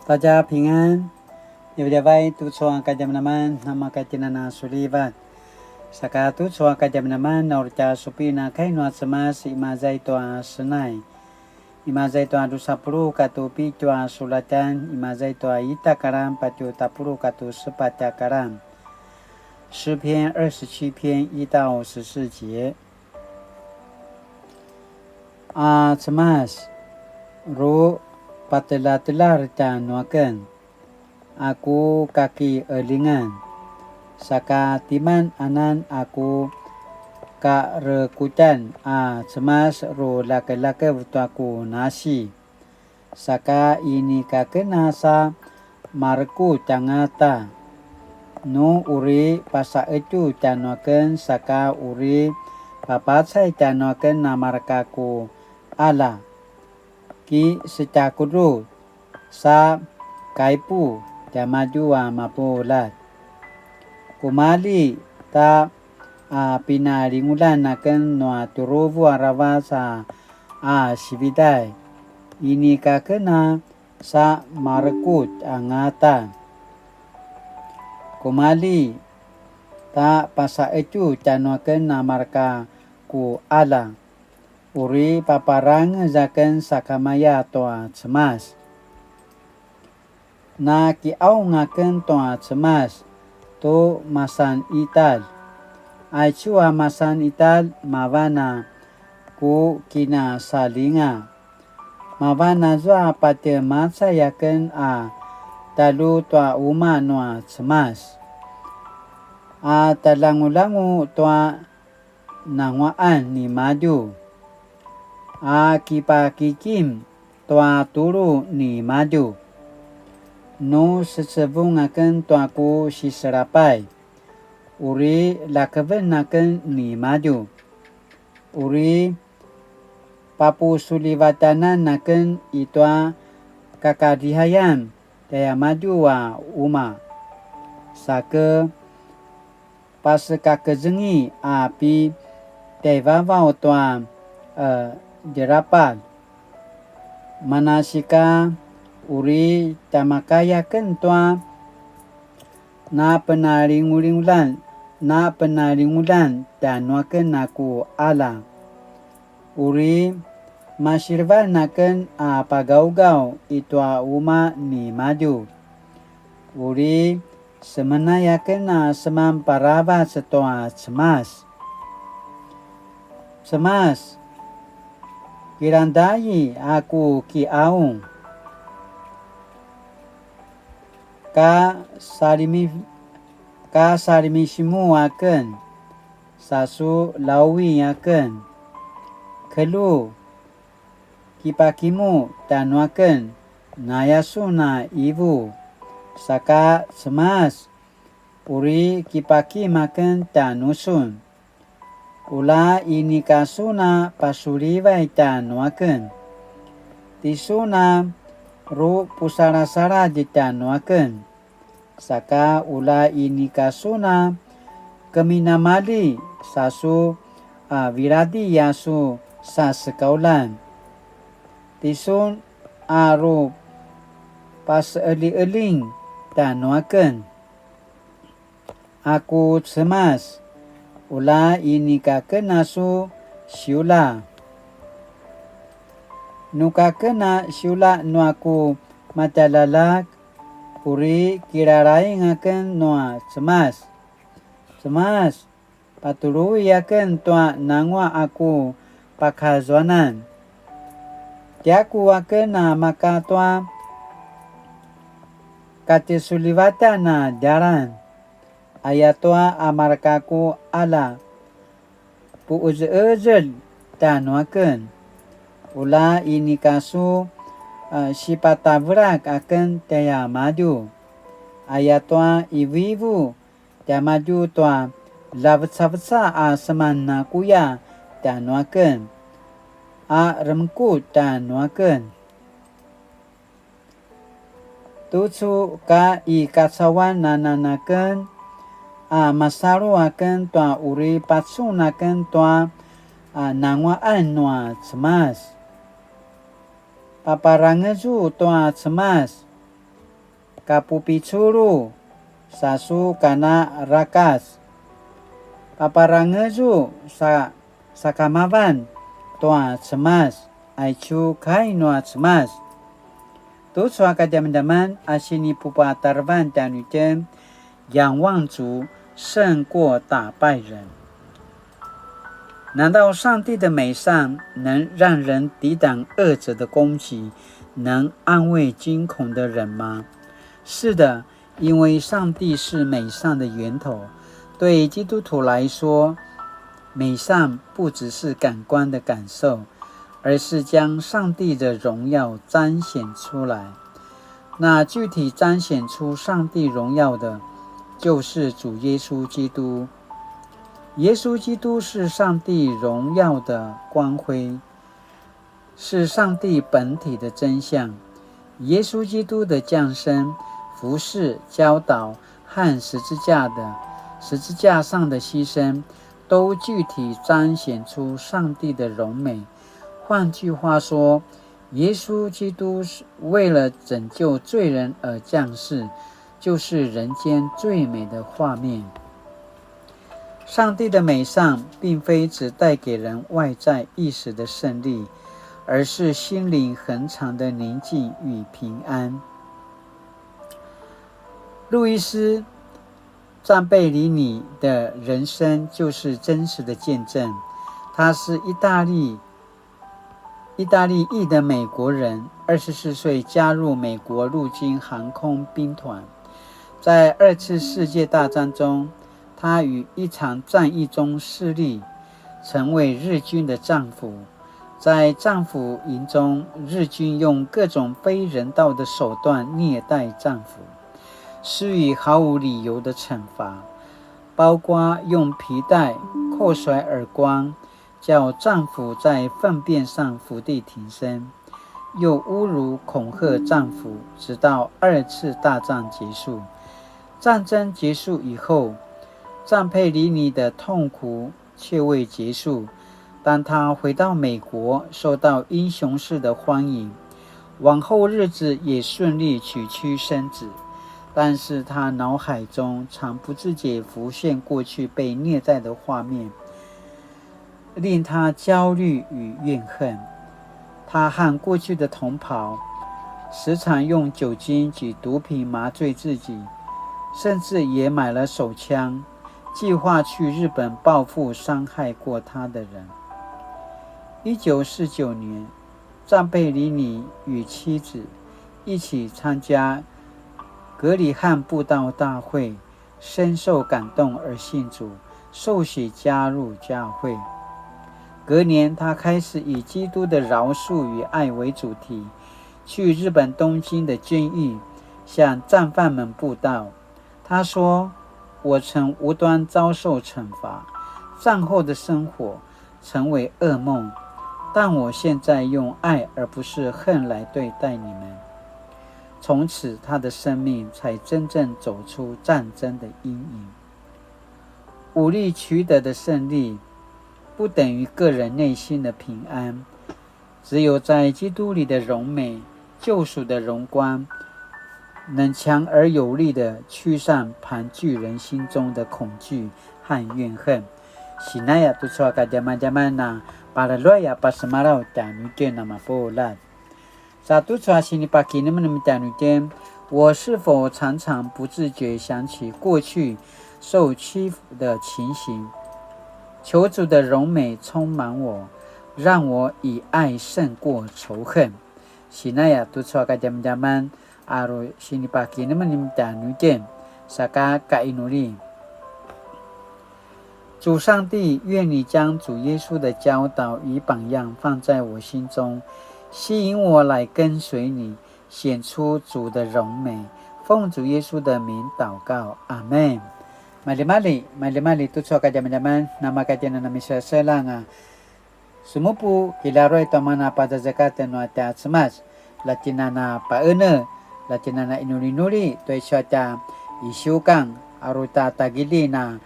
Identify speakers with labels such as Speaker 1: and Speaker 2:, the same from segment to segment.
Speaker 1: 大家平安，有的vai tu soang kajam naman nama kajinana sulivat. Saka tu soang kajam naman naurja supina kai nuat semas imazai toa senai. Imazai toa dusapuru katu pitua sulatan imazai toa ita karam patu tapuru katu sepaca karam. 诗篇27篇1到14节。Cemas, ru patela-telar nuaken. Aku kaki elingan. Saka timan anan aku ka rekutan. Cemas ru lake-lake aku nasi. Saka ini kakena sa marku cangata. No uri pasa itu canuaken saka uri papasai canuaken namarkaku ala ki secakuru sa kaipu jamajua mapulat kumali ta pinaringulan naken noa turuvu arawa sa sibidai ini kakena sa markut angata kumali ta pasa itu canuaken namarka ku ala uri paparang zaken sakamaya toa cemas na kiau ngaken toa cemas to masan ital aichua masan ital mavana ku kina salinga mavana zwa pate matsa yaken talu toa uma noa cemas talangu-langu toa nangwaan ni maju kipa kikim toa turu ni maju no sesebung akan toa ku siserapai uri lakeven akan ni maju uri papu sulivatanan akan itua kakadihayan daya maju wa uma sake pas kakezengi api tevavau toa jerapat manasika uri tamakaya kentua na penaringulan dan waken aku ala uri masirvan naken pagau-gau itua uma ni maju uri semenayaken semam parava setoa cemas kirandai aku ki aung ka sarimisimu akan sasu lawi akan kelu kipakimu tanuaken nayasuna ibu saka cemas uri kipaki makan tanusun ula ini kasuna pasuriwai tanuaken tisuna ru pusara-sara ditanuaken saka ula ini kasuna keminamali sasu viradi yasu sasekaulan tisun aru pas eli-eling tanuaken aku cemas ula ini kakenasu siula nuka kena siula nuaku matalalak uri kirarai ngaken noa cemas patului yaken toa nangwa aku pakhazuanan tiaku waken maka toa kate sulivata jaran ayatoa amarkaku ala pu uzel tanuaken ula ini kasu sipatavrak akan taya maju ayatoa ibu taya maju toa lavetsa semana kuya tanuaken remku tanuaken tucu ka ikasawan nananaken masaru akan toa uri patsun akan toa nangwaan noa cemas paparangan su toa cemas kapupi churu sasu kana rakas paparangeju sakamavan toa cemas aichu kainua cemas读出个咱们的们阿西尼布巴达万的女真仰望主胜过打败人。难道上帝的美善能让人抵挡恶者的攻击，能安慰惊恐的人吗？是的，因为上帝是美善的源头。对基督徒来说，美善不只是感官的感受，而是将上帝的荣耀彰显出来。那具体彰显出上帝荣耀的，就是主耶稣基督。耶稣基督是上帝荣耀的光辉，是上帝本体的真相。耶稣基督的降生、服事、教导和十字架上的牺牲，都具体彰显出上帝的荣美。换句话说，耶稣基督为了拯救罪人而降世，就是人间最美的画面。上帝的美善并非只带给人外在一时的胜利，而是心灵恒长的宁静与平安。路易斯·赞贝里尼的人生就是真实的见证。他是意大利裔的美国人，24岁加入美国陆军航空兵团。在2次世界大战中，他于一场战役中失利，成为日军的战俘。在战俘营中，日军用各种非人道的手段虐待战俘，施以毫无理由的惩罚，包括用皮带扣甩耳光，叫战俘在粪便上伏地挺身，又侮辱恐吓战俘，直到2次大战结束。战争结束以后，赞佩里尼的痛苦却未结束。当他回到美国，受到英雄式的欢迎，往后日子也顺利娶妻生子。但是他脑海中常不自觉浮现过去被虐待的画面，令他焦虑与怨恨。他和过去的同袍时常用酒精及毒品麻醉自己，甚至也买了手枪，计划去日本报复伤害过他的人。1949年，赞贝里尼与妻子一起参加格里汉布道大会，深受感动而信主，受洗加入教会。隔年，他开始以基督的饶恕与爱为主题，去日本东京的监狱向战犯们布道。他说：“我曾无端遭受惩罚，战后的生活成为噩梦，但我现在用爱而不是恨来对待你们。”从此，他的生命才真正走出战争的阴影。武力取得的胜利不等于个人内心的平安，只有在基督里的荣美、救赎的荣光，能强而有力地驱散盘踞人心中的恐惧和怨恨。Sinaya tu suaka zaman-zaman na para loya pasmarau tanu ke nama polat。Satu suara sini pagi ini menemani tanu，我是否常常不自觉想起过去受欺负的情形？求主的荣美充满我，让我以爱胜过仇恨。Sinaya tu suaka zaman-zaman aro sini pagi ini menemani tanu saka kainuri。主上帝，愿你将主耶稣的教导与榜样放在我心中，吸引我来跟随你，显出主的荣美。奉主耶稣的名祷告，阿们。Mali-mali tu so kajaman-jaman nama kajian na misa selanga sumupu kilaroy tamana pada zakat no ata semas latinana paene latinana inuli-nuli tu syata isyukang aruta tagili na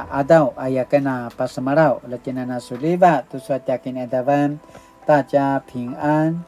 Speaker 1: adau ayakena pasmarau latinana suliba tu so takin adavan 大家平安。